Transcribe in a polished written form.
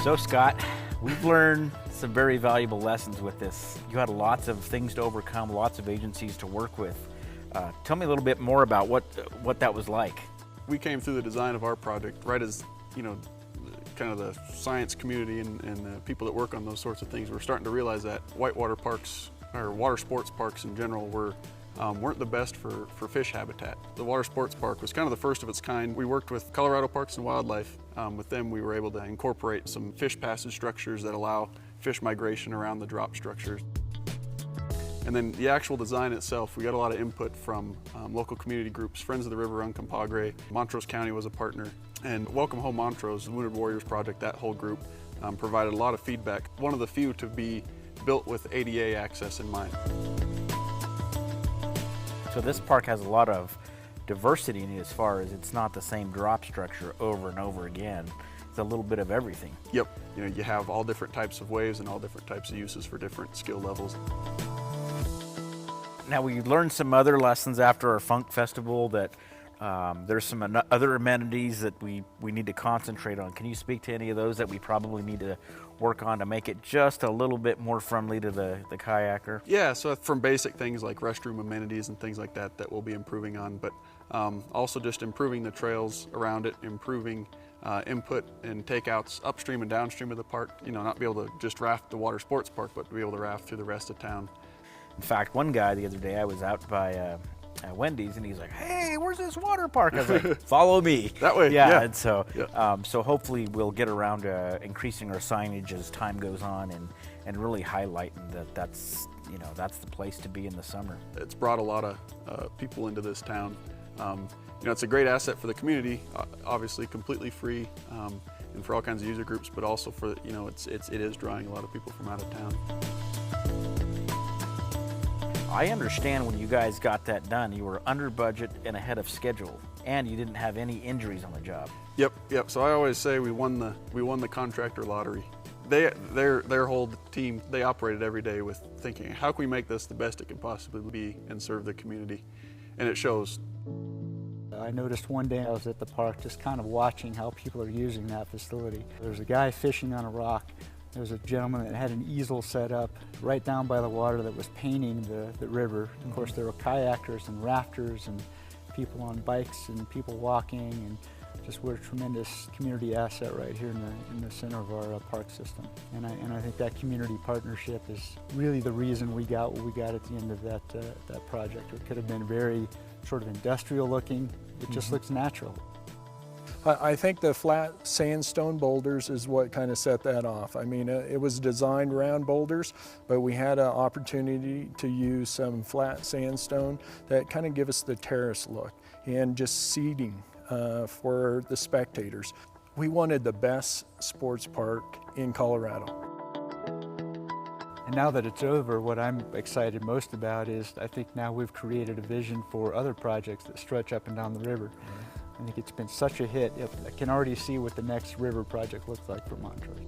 So Scott, we've learned some very valuable lessons with this. You had lots of things to overcome, lots of agencies to work with. Tell me a little bit more about what that was like. We came through the design of our project right as, you know, kind of the science community and people that work on those sorts of things were starting to realize that whitewater parks, or water sports parks in general, weren't the best for fish habitat. The water sports park was kind of the first of its kind. We worked with Colorado Parks and Wildlife. With them, we were able to incorporate some fish passage structures that allow fish migration around the drop structures. And then the actual design itself, we got a lot of input from local community groups, Friends of the River Uncompahgre, Montrose County was a partner, and Welcome Home Montrose, the Wounded Warriors Project, that whole group provided a lot of feedback. One of the few to be built with ADA access in mind. So this park has a lot of diversity in it, as far as it's not the same drop structure over and over again. It's a little bit of everything. Yep, you know, you have all different types of waves and all different types of uses for different skill levels. Now, we learned some other lessons after our Funk Festival that there's some other amenities that we need to concentrate on. Can you speak to any of those that we probably need to work on to make it just a little bit more friendly to the kayaker? Yeah, so from basic things like restroom amenities and things like that we'll be improving on, but also just improving the trails around it, improving input and takeouts upstream and downstream of the park. You know, not be able to just raft the water sports park, but to be able to raft through the rest of town. In fact, one guy the other day, I was out by Wendy's, and he's like, "Hey, where's this water park?" I was like, "Follow me." That way, yeah. yeah. And so, yeah. So hopefully we'll get around to increasing our signage as time goes on, and really highlighting that's the place to be in the summer. It's brought a lot of people into this town. You know, it's a great asset for the community, obviously completely free, and for all kinds of user groups, but also for, you know, it is drawing a lot of people from out of town. I understand when you guys got that done, you were under budget and ahead of schedule, and you didn't have any injuries on the job. Yep. So I always say we won the contractor lottery. Their whole team, they operated every day with thinking, how can we make this the best it can possibly be and serve the community? And it shows. I noticed one day I was at the park just kind of watching how people are using that facility. There was a guy fishing on a rock. There was a gentleman that had an easel set up right down by the water that was painting the river. Of course, there were kayakers and rafters and people on bikes and people walking, and just we're a tremendous community asset right here in the center of our park system. And I think that community partnership is really the reason we got what we got at the end of that project. It could have been very sort of industrial looking. It just looks natural. I think the flat sandstone boulders is what kind of set that off. I mean, it was designed round boulders, but we had an opportunity to use some flat sandstone that kind of give us the terrace look and just seating for the spectators. We wanted the best sports park in Colorado. And now that it's over, what I'm excited most about is I think now we've created a vision for other projects that stretch up and down the river. I think it's been such a hit. I can already see what the next river project looks like for Montrose.